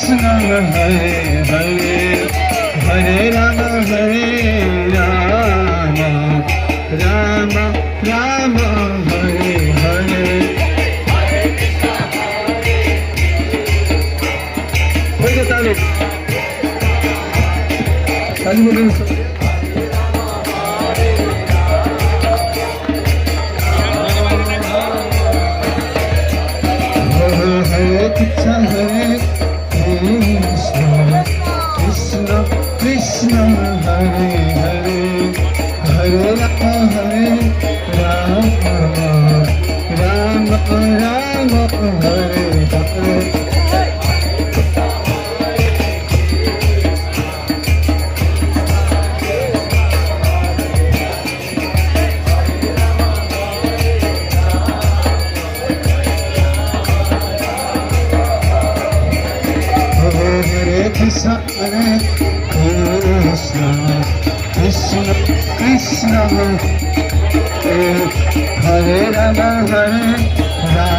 Krishna Hare Hare Hare Rama Rama Rama Hare Hare ताली बोलें Hare Krishna Hare Krishna Krishna Krishna Hare Hare Hare Rama Rama Rama Hare Hare Krishna Hare Krishna Krishna Krishna Hare Rama Hare Rama